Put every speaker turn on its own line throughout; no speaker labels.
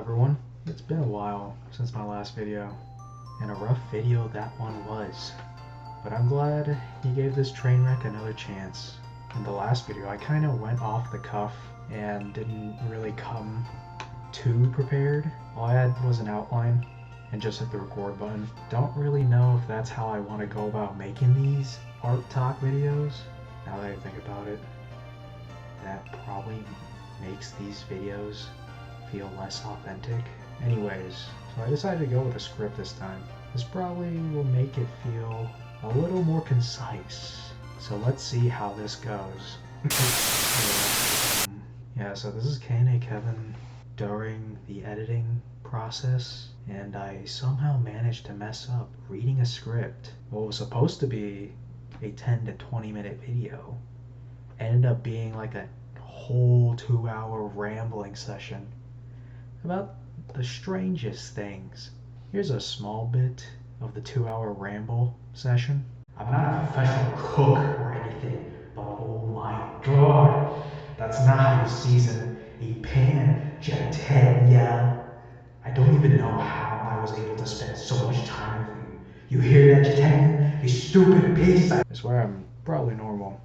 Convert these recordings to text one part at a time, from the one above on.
everyone, it's been a while since my last video, and a rough video that one was. But I'm glad you gave this train wreck another chance. In the last video I kinda went off the cuff and didn't really come too prepared. All I had was an outline and just hit the record button. Don't really know if that's how I want to go about making these art talk videos. Now that I think about it, that probably makes these videos feel less authentic. Anyways, so I decided to go with a script this time. This probably will make it feel a little more concise. So let's see how this goes. Yeah, so this is K&A Kevin during the editing process, and I somehow managed to mess up reading a script. What was supposed to be a 10 to 20 minute video ended up being like a whole 2-hour rambling session about the strangest things. Here's a small bit of the 2-hour ramble session. I'm not a professional cook or anything, but oh my god, that's not how you season a pancetta. I don't even know how I was able to spend so much time with you. You hear that, Jatanya? You stupid beast! I swear I'm probably normal,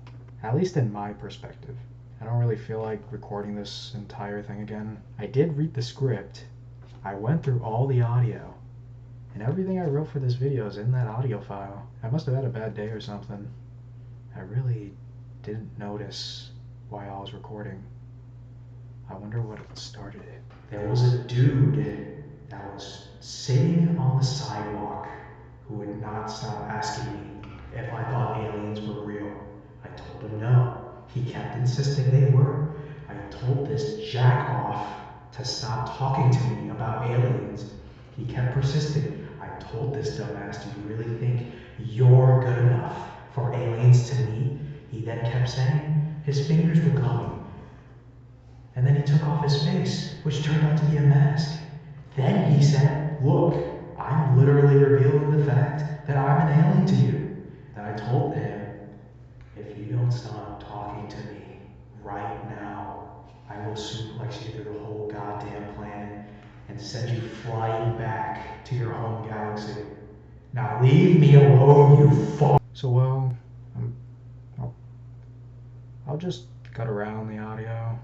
at least in my perspective. I don't really feel like recording this entire thing again. I did read the script. I went through all the audio, and everything I wrote for this video is in that audio file. I must have had a bad day or something. I really didn't notice while I was recording. I wonder what started it. There was a dude that was sitting on the sidewalk who would not stop asking me if I thought aliens were real. I told him no. He kept insisting they were. I told this jack-off to stop talking to me about aliens. He kept persisting. I told this dumbass, do you really think you're good enough for aliens to meet? He then kept saying his fingers were glowing. And then he took off his face, which turned out to be a mask. Then he said, look, I'm literally revealing the fact that I'm an alien to you. Then I told him, if you don't stop talking to me right now, I will suplex you through the whole goddamn planet and send you flying back to your home galaxy. Now leave me alone, you fuck. So, I'll just cut around the audio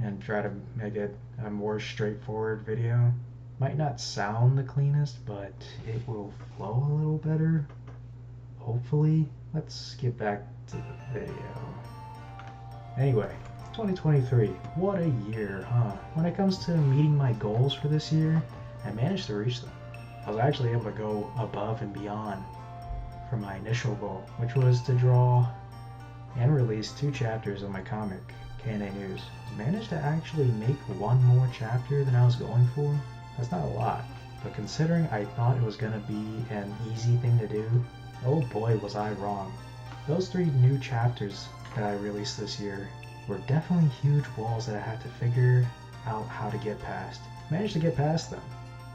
and try to make it a more straightforward video. Might not sound the cleanest, but it will flow a little better, hopefully. Let's get back to the video. Anyway, 2023, what a year, huh? When it comes to meeting my goals for this year, I managed to reach them. I was actually able to go above and beyond from my initial goal, which was to draw and release 2 chapters of my comic, K&A News. Managed to actually make 1 more chapter than I was going for. That's not a lot, but considering I thought it was gonna be an easy thing to do, oh boy was I wrong. Those 3 new chapters that I released this year were definitely huge walls that I had to figure out how to get past. Managed to get past them,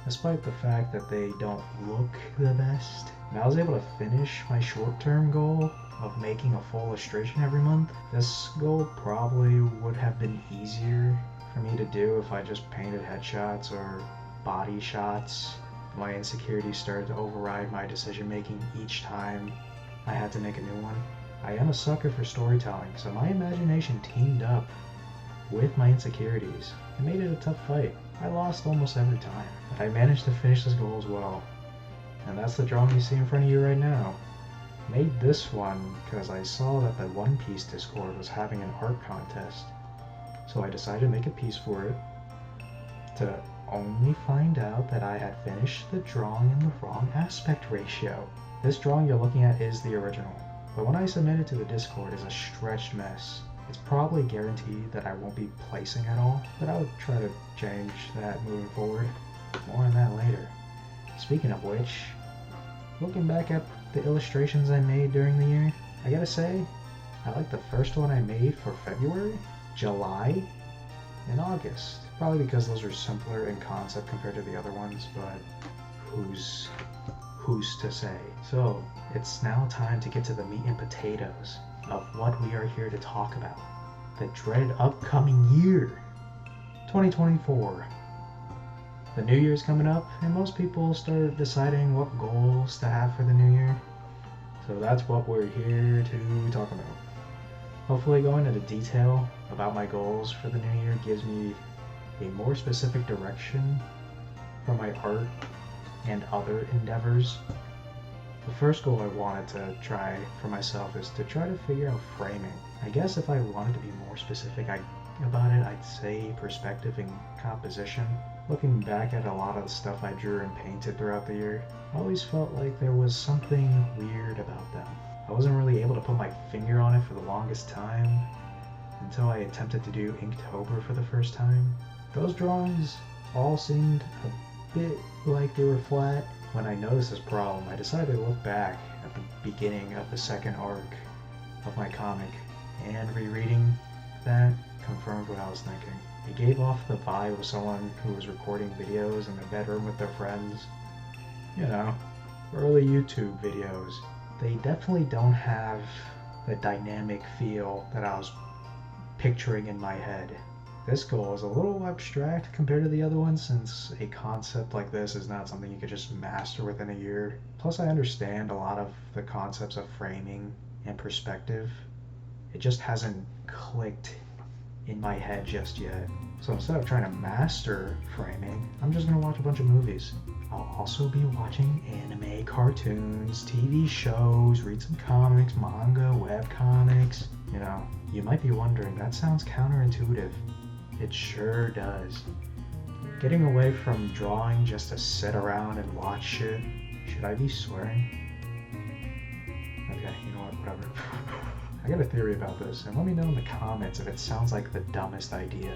despite the fact that they don't look the best. And I was able to finish my short-term goal of making a full illustration every month. This goal probably would have been easier for me to do if I just painted headshots or body shots. My insecurities started to override my decision making each time I had to make a new one. I am a sucker for storytelling, so my imagination teamed up with my insecurities and made it a tough fight. I lost almost every time, but I managed to finish this goal as well. And that's the drawing you see in front of you right now. Made this one because I saw that the One Piece Discord was having an art contest, so I decided to make a piece for it, to only find out that I had finished the drawing in the wrong aspect ratio. This drawing you're looking at is the original, but when I submitted to the Discord is a stretched mess. It's probably guaranteed that I won't be placing at all, but I would try to change that moving forward. More on that later. Speaking of which, looking back at the illustrations I made during the year, I gotta say, I like the first one I made for February, July, and August. Probably because those are simpler in concept compared to the other ones, but who's to say? So, it's now time to get to the meat and potatoes of what we are here to talk about. The dreaded upcoming year, 2024. The new year's coming up, and most people start deciding what goals to have for the new year. So that's what we're here to talk about. Hopefully going into detail about my goals for the new year gives me a more specific direction for my art and other endeavors. The first goal I wanted to try for myself is to try to figure out framing. I guess if I wanted to be more specific about it, I'd say perspective and composition. Looking back at a lot of the stuff I drew and painted throughout the year, I always felt like there was something weird about them. I wasn't really able to put my finger on it for the longest time until I attempted to do Inktober for the first time. Those drawings all seemed a bit like they were flat. When I noticed this problem, I decided to look back at the beginning of the second arc of my comic, and rereading that confirmed what I was thinking. It gave off the vibe of someone who was recording videos in their bedroom with their friends. You know, early YouTube videos. They definitely don't have the dynamic feel that I was picturing in my head. This goal is a little abstract compared to the other ones, since a concept like this is not something you could just master within a year. Plus, I understand a lot of the concepts of framing and perspective. It just hasn't clicked in my head just yet. So instead of trying to master framing, I'm just gonna watch a bunch of movies. I'll also be watching anime, cartoons, TV shows, read some comics, manga, webcomics. You know, you might be wondering, that sounds counterintuitive. It sure does. Getting away from drawing just to sit around and watch shit. Should I be swearing? Okay, you know what, whatever. I got a theory about this, and let me know in the comments if it sounds like the dumbest idea.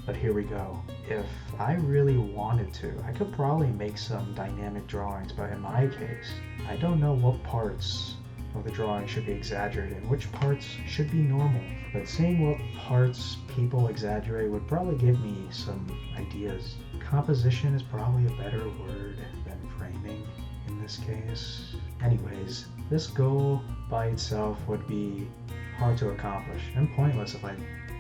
But here we go. If I really wanted to, I could probably make some dynamic drawings, but in my case, I don't know what parts of the drawing should be exaggerated and which parts should be normal. But seeing what parts people exaggerate would probably give me some ideas. Composition is probably a better word than framing in this case. Anyways, this goal by itself would be hard to accomplish and pointless if I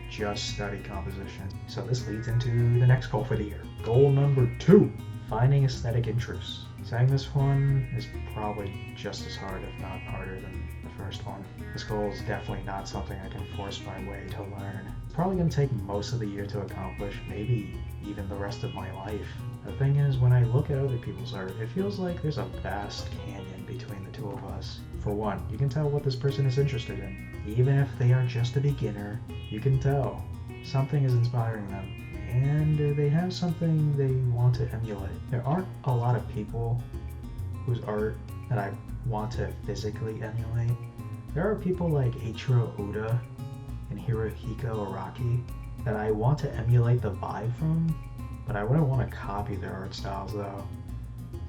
just study composition. So this leads into the next goal for the year. Goal number 2, finding aesthetic interests. Saying this one is probably just as hard, if not harder, than the first one. This goal is definitely not something I can force my way to learn. It's probably going to take most of the year to accomplish, maybe even the rest of my life. The thing is, when I look at other people's art, it feels like there's a vast canyon between the two of us. For one, you can tell what this person is interested in. Even if they are just a beginner, you can tell something is inspiring them, and they have something they want to emulate. There aren't a lot of people whose art that I want to physically emulate. There are people like Eiichiro Oda and Hirohiko Araki that I want to emulate the vibe from, but I wouldn't want to copy their art styles though.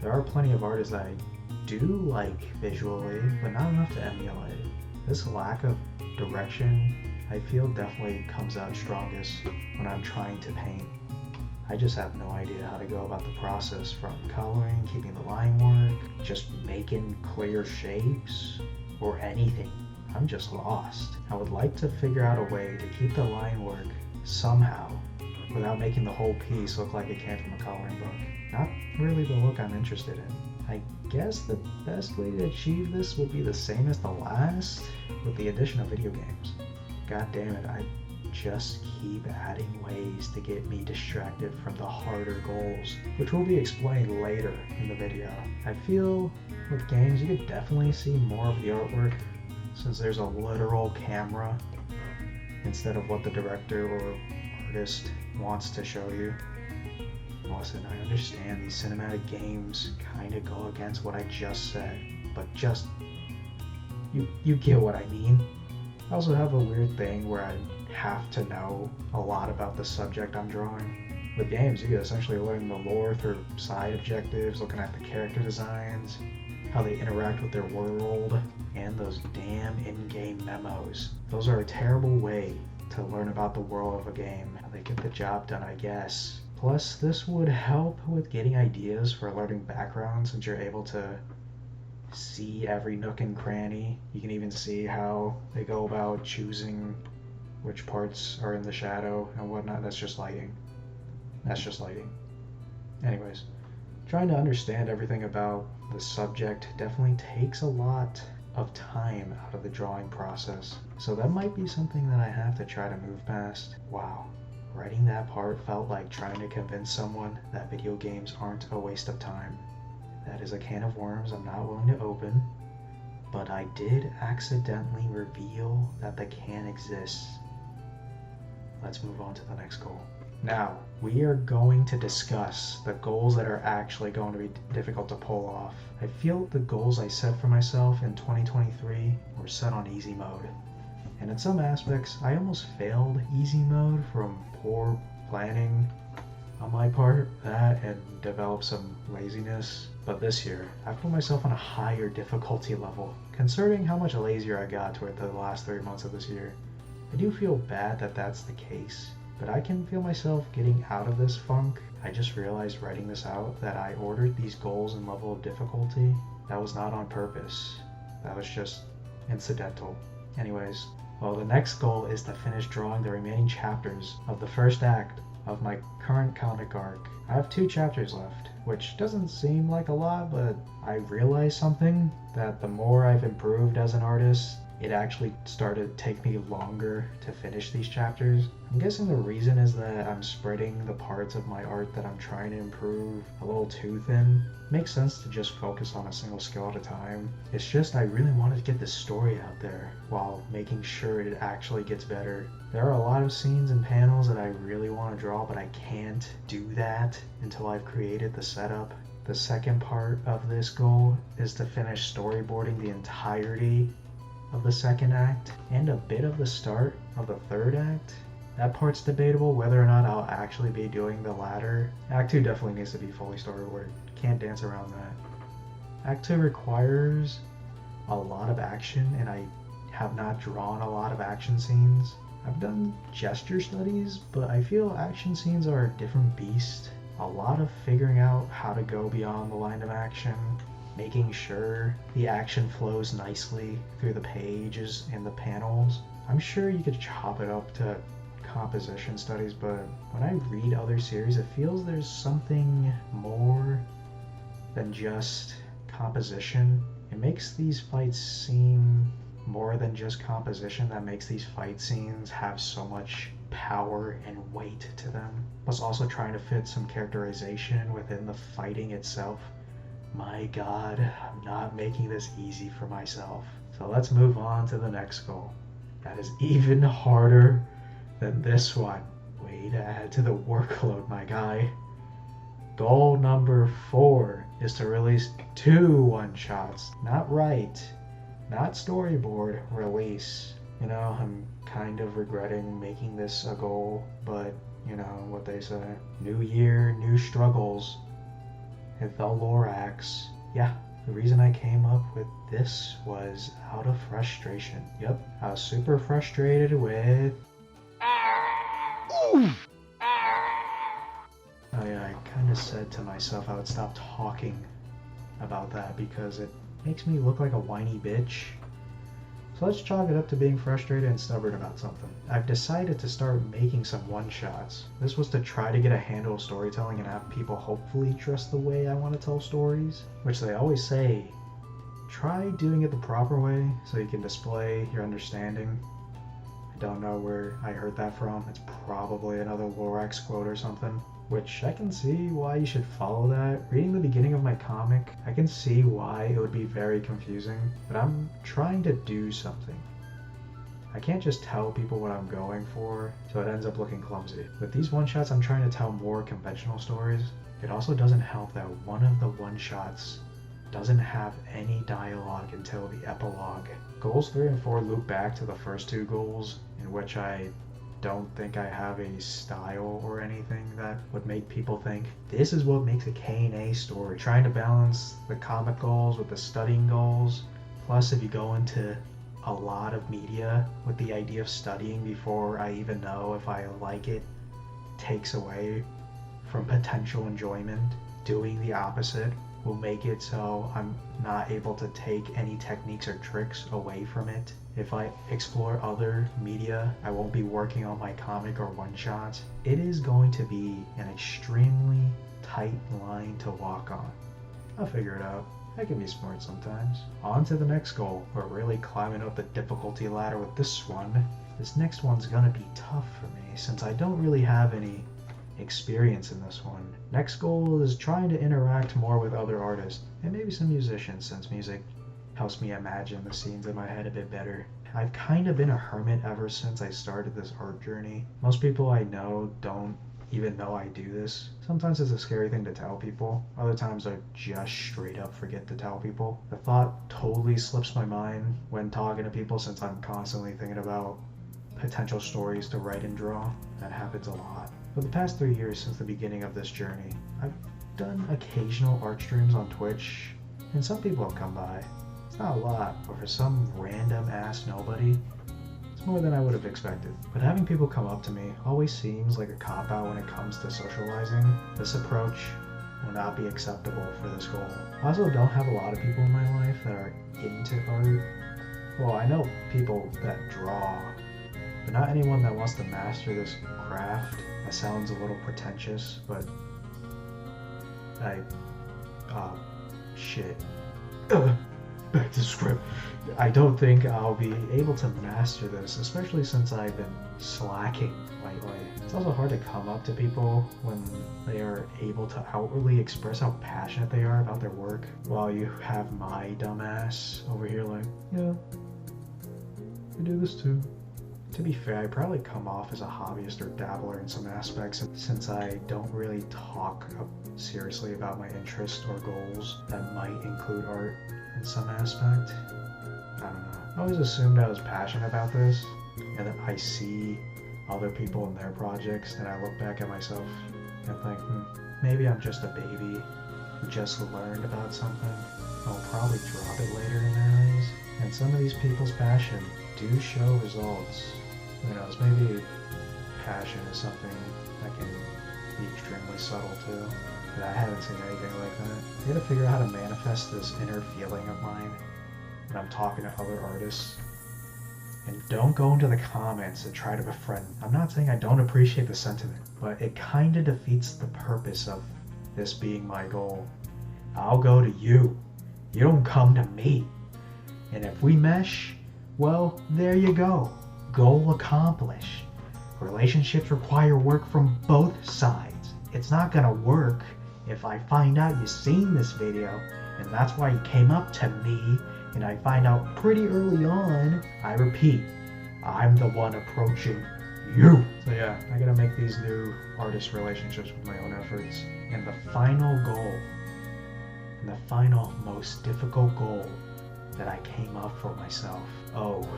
There are plenty of artists that I do like visually, but not enough to emulate. This lack of direction, I feel, definitely comes out strongest when I'm trying to paint. I just have no idea how to go about the process, from coloring, keeping the line work, just making clear shapes, or anything. I'm just lost. I would like to figure out a way to keep the line work somehow without making the whole piece look like it came from a coloring book. Not really the look I'm interested in. I guess the best way to achieve this would be the same as the last, with the addition of video games. God damn it, I just keep adding ways to get me distracted from the harder goals, which will be explained later in the video. I feel with games you could definitely see more of the artwork, since there's a literal camera instead of what the director or artist wants to show you. Listen, I understand these cinematic games kind of go against what I just said, but just, you get what I mean. I also have a weird thing where I have to know a lot about the subject I'm drawing. With games, you can essentially learn the lore through side objectives, looking at the character designs, how they interact with their world, and those damn in-game memos. Those are a terrible way to learn about the world of a game. They get the job done, I guess. Plus, this would help with getting ideas for learning backgrounds, since you're able to see every nook and cranny. You can even see how they go about choosing which parts are in the shadow and whatnot. That's just lighting. That's just lighting. Anyways, trying to understand everything about the subject definitely takes a lot of time out of the drawing process. So that might be something that I have to try to move past. Wow. Writing that part felt like trying to convince someone that video games aren't a waste of time. That is a can of worms I'm not willing to open, but I did accidentally reveal that the can exists. Let's move on to the next goal. Now, we are going to discuss the goals that are actually going to be difficult to pull off. I feel the goals I set for myself in 2023 were set on easy mode. And in some aspects, I almost failed easy mode from poor planning on my part, that and developed some laziness. But this year, I put myself on a higher difficulty level, considering how much lazier I got toward the last 3 months of this year. I do feel bad that that's the case, but I can feel myself getting out of this funk. I just realized writing this out that I ordered these goals and level of difficulty. That was not on purpose. That was just incidental. Anyways, well, the next goal is to finish drawing the remaining chapters of the first act of my current comic arc. I have 2 chapters left, which doesn't seem like a lot, but I realized something, that the more I've improved as an artist, it actually started to take me longer to finish these chapters. I'm guessing the reason is that I'm spreading the parts of my art that I'm trying to improve a little too thin. It makes sense to just focus on a single skill at a time. It's just I really wanted to get this story out there while making sure it actually gets better. There are a lot of scenes and panels that I really want to draw, but I can't do that until I've created the setup. The second part of this goal is to finish storyboarding the entirety of the second act and a bit of the start of the third act. That part's debatable whether or not I'll actually be doing the latter. Act 2 definitely needs to be fully storyboarded. Can't dance around that. Act 2 requires a lot of action, and I have not drawn a lot of action scenes. I've done gesture studies, but I feel action scenes are a different beast. A lot of figuring out how to go beyond the line of action, making sure the action flows nicely through the pages and the panels. I'm sure you could chop it up to composition studies, but when I read other series, it feels there's something more than just composition. It makes these fights seem more than just composition, that makes these fight scenes have so much power and weight to them. Plus also trying to fit some characterization within the fighting itself. My god, I'm not making this easy for myself. So let's move on to the next goal. That is even harder than this one. Way to add to the workload, my guy. Goal number 4 is to release 2 one-shots. Not write, not storyboard, release. You know, I'm kind of regretting making this a goal, but you know what they say. New year, new struggles. Hit the Lorax. Yeah, the reason I came up with this was out of frustration. Yep, I was super frustrated with... Oh yeah, I kind of said to myself I would stop talking about that because it makes me look like a whiny bitch. So let's chalk it up to being frustrated and stubborn about something. I've decided to start making some one-shots. This was to try to get a handle of storytelling and have people hopefully trust the way I want to tell stories. Which they always say, try doing it the proper way so you can display your understanding. I don't know where I heard that from. It's probably another Lorax quote or something. Which I can see why you should follow that. Reading the beginning of my comic, I can see why it would be very confusing, but I'm trying to do something. I can't just tell people what I'm going for, so it ends up looking clumsy. With these one-shots, I'm trying to tell more conventional stories. It also doesn't help that one of the one-shots doesn't have any dialogue until the epilogue. Goals 3 and 4 loop back to the first 2 goals, in which I don't think I have a style or anything that would make people think this is what makes a K&A story. Trying to balance the comic goals with the studying goals. Plus, if you go into a lot of media with the idea of studying before I even know if I like it, takes away from potential enjoyment. Doing the opposite will make it so I'm not able to take any techniques or tricks away from it. If I explore other media, I won't be working on my comic or one-shots. It is going to be an extremely tight line to walk on. I'll figure it out. I can be smart sometimes. On to the next goal. We're really climbing up the difficulty ladder with this one. This next one's gonna be tough for me since I don't really have any experience in this one. Next goal is trying to interact more with other artists and maybe some musicians, since music helps me imagine the scenes in my head a bit better. I've kind of been a hermit ever since I started this art journey. Most people I know don't even know I do this. Sometimes it's a scary thing to tell people. Other times I just straight up forget to tell people. The thought totally slips my mind when talking to people since I'm constantly thinking about potential stories to write and draw. That happens a lot. For the past 3 years since the beginning of this journey, I've done occasional art streams on Twitch, and some people have come by. It's not a lot, but for some random ass nobody, it's more than I would have expected. But having people come up to me always seems like a cop-out when it comes to socializing. This approach will not be acceptable for this goal. I also don't have a lot of people in my life that are into art. Well, I know people that draw, but not anyone that wants to master this craft. That sounds a little pretentious, but shit. Back to script. I don't think I'll be able to master this, especially since I've been slacking lately. It's also hard to come up to people when they are able to outwardly express how passionate they are about their work, while you have my dumbass over here like, yeah, I do this too. To be fair, I probably come off as a hobbyist or dabbler in some aspects, since I don't really talk seriously about my interests or goals that might include art in some aspect. I don't know. I always assumed I was passionate about this, and then I see other people in their projects, and I look back at myself and think, maybe I'm just a baby who just learned about something. I'll probably drop it later in their eyes. And some of these people's passion do show results. Who knows, maybe passion is something that can be extremely subtle too. But I haven't seen anything like that. I gotta figure out how to manifest this inner feeling of mine when I'm talking to other artists. And don't go into the comments and try to befriend. I'm not saying I don't appreciate the sentiment, but it kinda defeats the purpose of this being my goal. I'll go to you. You don't come to me. And if we mesh, well, there you go. Goal accomplished. Relationships require work from both sides. It's not gonna work if I find out you've seen this video and that's why you came up to me, and I find out pretty early on. I repeat, I'm the one approaching you. So yeah, I gotta make these new artist relationships with my own efforts. And the final goal, and the final most difficult goal that I came up for myself. Oh,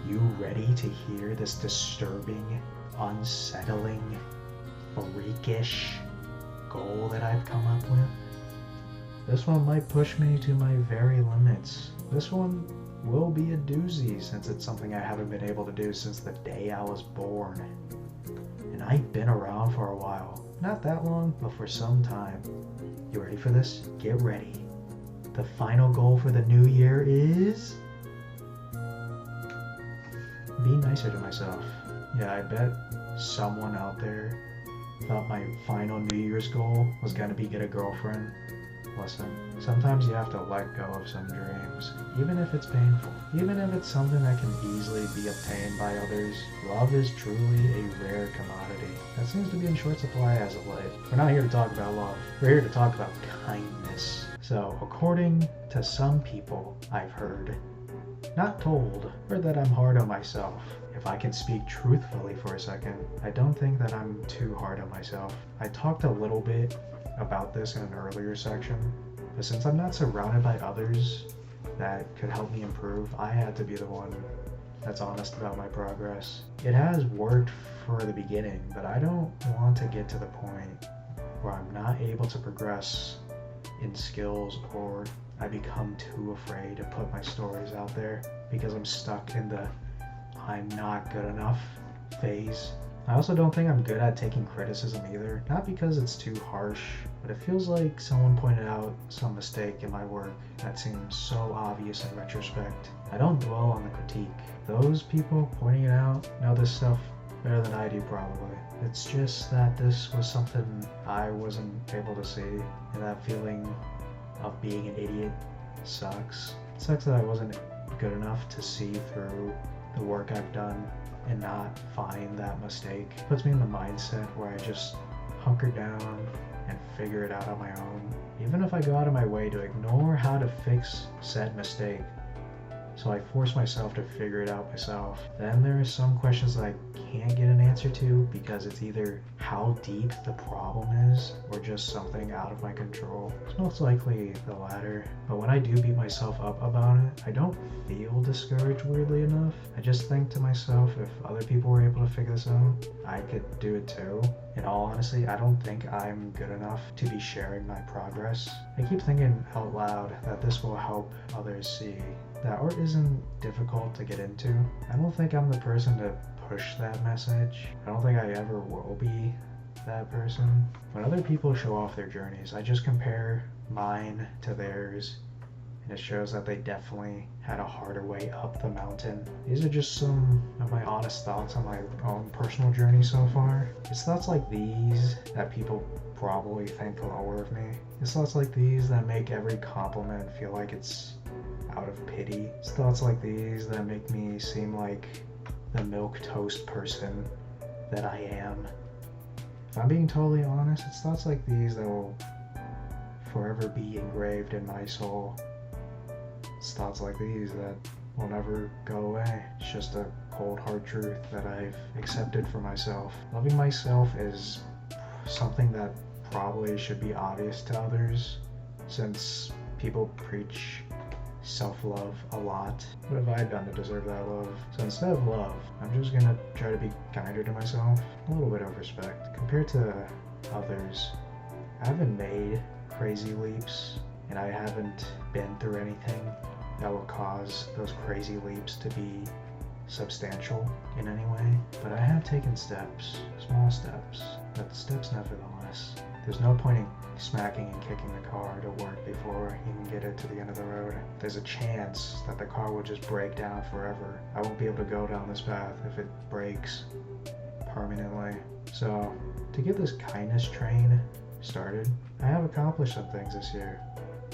you ready to hear this disturbing, unsettling, freakish goal that I've come up with? This one might push me to my very limits. This one will be a doozy, since it's something I haven't been able to do since the day I was born. And I've been around for a while. Not that long, but for some time. You ready for this? Get ready. The final goal for the new year is... be nicer to myself. Yeah, I bet someone out there thought my final New Year's goal was gonna be get a girlfriend. Listen, sometimes you have to let go of some dreams, even if it's painful. Even if it's something that can easily be obtained by others. Love is truly a rare commodity that seems to be in short supply as of late. We're not here to talk about love. We're here to talk about kindness. So, according to some people I've heard, not told, or that I'm hard on myself. If I can speak truthfully for a second, I don't think that I'm too hard on myself. I talked a little bit about this in an earlier section, but since I'm not surrounded by others that could help me improve, I had to be the one that's honest about my progress. It has worked for the beginning, but I don't want to get to the point where I'm not able to progress in skills, or I become too afraid to put my stories out there because I'm stuck in the I'm not good enough phase. I also don't think I'm good at taking criticism either, not because it's too harsh, but it feels like someone pointed out some mistake in my work that seems so obvious in retrospect. I don't dwell on the critique. Those people pointing it out know this stuff better than I do probably. It's just that this was something I wasn't able to see, and that feeling of being an idiot sucks. It sucks that I wasn't good enough to see through the work I've done and not find that mistake. It puts me in the mindset where I just hunker down and figure it out on my own. Even if I go out of my way to ignore how to fix said mistake, so I force myself to figure it out myself, then there are some questions that I can't get an answer to because it's either how deep the problem is or just something out of my control. It's most likely the latter. But when I do beat myself up about it, I don't feel discouraged, weirdly enough. I just think to myself, if other people were able to figure this out, I could do it too. In all honesty, I don't think I'm good enough to be sharing my progress. I keep thinking out loud that this will help others see that art isn't difficult to get into. I don't think I'm the person to push that message. I don't think I ever will be that person. When other people show off their journeys, I just compare mine to theirs, and it shows that they definitely had a harder way up the mountain. These are just some of my honest thoughts on my own personal journey so far. It's thoughts like these that people probably think lower of me. It's thoughts like these that make every compliment feel like it's out of pity. It's thoughts like these that make me seem like the milquetoast person that I am. If I'm being totally honest, it's thoughts like these that will forever be engraved in my soul. It's thoughts like these that will never go away. It's just a cold hard truth that I've accepted for myself. Loving myself is something that probably should be obvious to others, since people preach self-love a lot. What have I done to deserve that love? So instead of love, I'm just gonna try to be kinder to myself, a little bit of respect. Compared to others, I haven't made crazy leaps, and I haven't been through anything that will cause those crazy leaps to be substantial in any way. But I have taken steps, small steps, but steps nevertheless. There's no point in smacking and kicking the car to work before you can get it to the end of the road. There's a chance that the car will just break down forever. I won't be able to go down this path if it breaks permanently. So, to get this kindness train started, I have accomplished some things this year.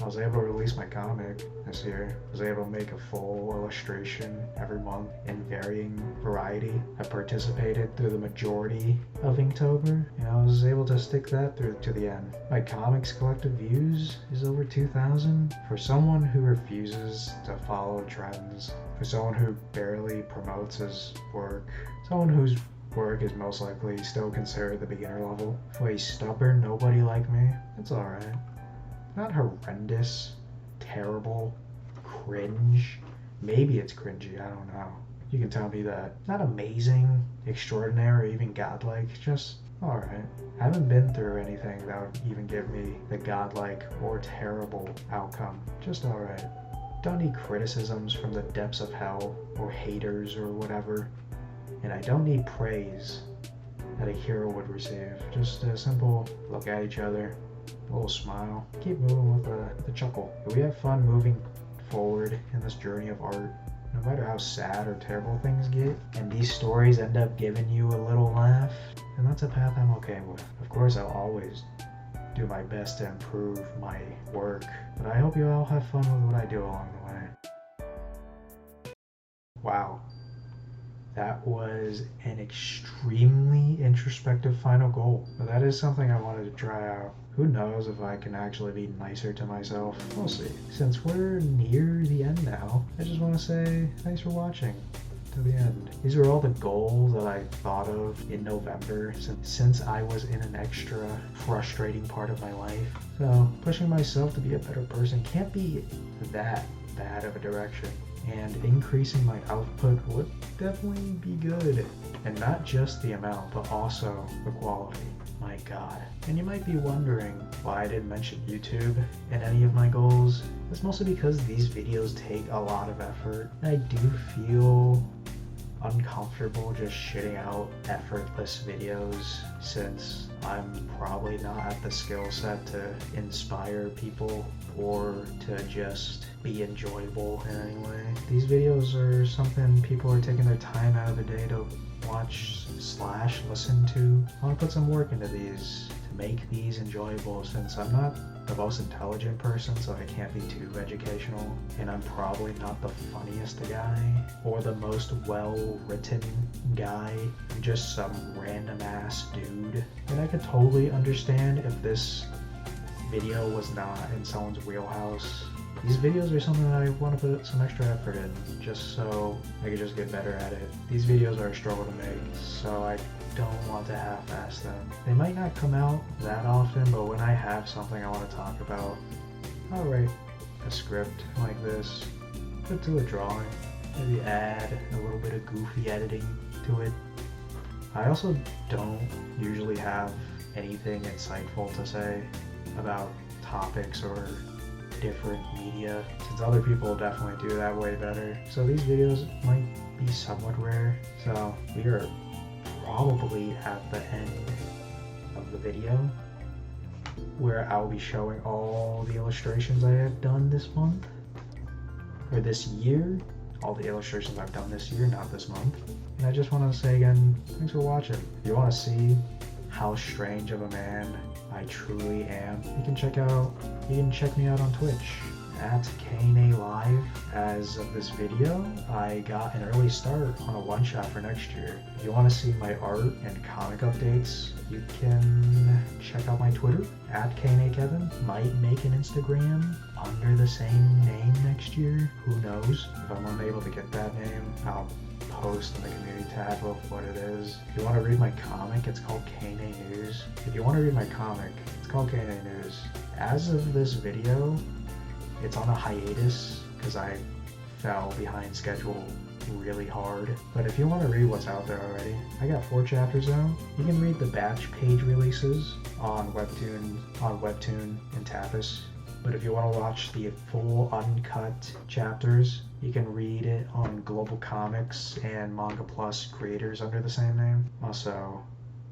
I was able to release my comic this year. I was able to make a full illustration every month in varying variety. I participated through the majority of Inktober, and I was able to stick that through to the end. My comics collective views is over 2,000. For someone who refuses to follow trends, for someone who barely promotes his work, someone whose work is most likely still considered the beginner level, for a stubborn nobody like me, it's alright. Not horrendous, terrible, cringe. Maybe it's cringy, I don't know. You can tell me that. Not amazing, extraordinary, or even godlike, just alright. I haven't been through anything that would even give me the godlike or terrible outcome. Just alright. Don't need criticisms from the depths of hell, or haters, or whatever. And I don't need praise that a hero would receive. Just a simple look at each other, a little smile, keep moving with the chuckle. If we have fun moving forward in this journey of art, no matter how sad or terrible things get, and these stories end up giving you a little laugh, then that's a path I'm okay with. Of course, I'll always do my best to improve my work, but I hope you all have fun with what I do along the way. Wow. That was an extremely introspective final goal, but that is something I wanted to try out. Who knows if I can actually be nicer to myself? We'll see. Since we're near the end now, I just want to say thanks for watching to the end. These are all the goals that I thought of in November since I was in an extra frustrating part of my life. So pushing myself to be a better person can't be that bad of a direction. And increasing my output would definitely be good. And not just the amount, but also the quality. My God. And you might be wondering why I didn't mention YouTube in any of my goals. It's mostly because these videos take a lot of effort. And I do feel uncomfortable just shitting out effortless videos since I'm probably not at the skill set to inspire people or to just be enjoyable in any way. These videos are something people are taking their time out of the day to watch slash listen to. I want to put some work into these to make these enjoyable, since I'm not the most intelligent person, so I can't be too educational, and I'm probably not the funniest guy or the most well-written guy. I'm just some random ass dude, and I could totally understand if this video was not in someone's wheelhouse. These videos are something that I want to put some extra effort in, just so I could just get better at it. These videos are a struggle to make, so I don't want to half-ass them. They might not come out that often, but when I have something I want to talk about, I'll write a script like this, put to a drawing, maybe add a little bit of goofy editing to it. I also don't usually have anything insightful to say about topics or different media, since other people definitely do that way better. So these videos might be somewhat rare. So we are probably at the end of the video, where I'll be showing all the illustrations I have done this month, or this year. All the illustrations I've done this year, not this month. And I just want to say again, thanks for watching. If you want to see how strange of a man I truly am, you can check me out on Twitch at KNA Live. As of this video, I got an early start on a one-shot for next year. If you want to see my art and comic updates, you can check out my Twitter at KNAKevin. Might make an Instagram under the same name next year. Who knows? If I'm unable to get that name, I'll post in the community tab of what it is. If you want to read my comic, it's called KNA News. If you want to read my comic, it's called KNA News. As of this video, it's on a hiatus because I fell behind schedule really hard. But if you want to read what's out there already, I got 4 chapters out. You can read the batch page releases on Webtoon and Tapas. But if you want to watch the full uncut chapters, you can read it on Global Comics and Manga Plus creators under the same name. Also,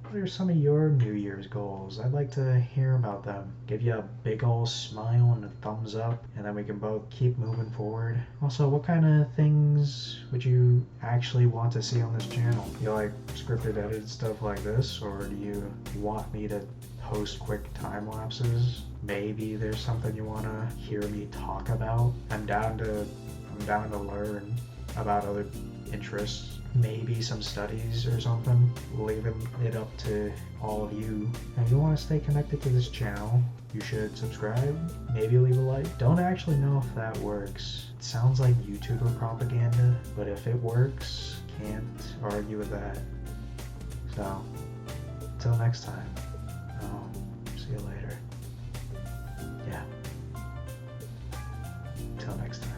what are some of your New Year's goals? I'd like to hear about them. Give you a big ol' smile and a thumbs up, and then we can both keep moving forward. Also, what kind of things would you actually want to see on this channel? You like scripted edited stuff like this, or do you want me to post quick time lapses? Maybe there's something you want to hear me talk about. I'm down to learn about other interests, maybe some studies or something. Leaving it up to all of you. And if you want to stay connected to this channel, you should subscribe, maybe leave a like. Don't actually know if that works. It sounds like YouTuber propaganda, but if it works, can't argue with that. So, until next time, I'll see you later. Yeah. Until next time.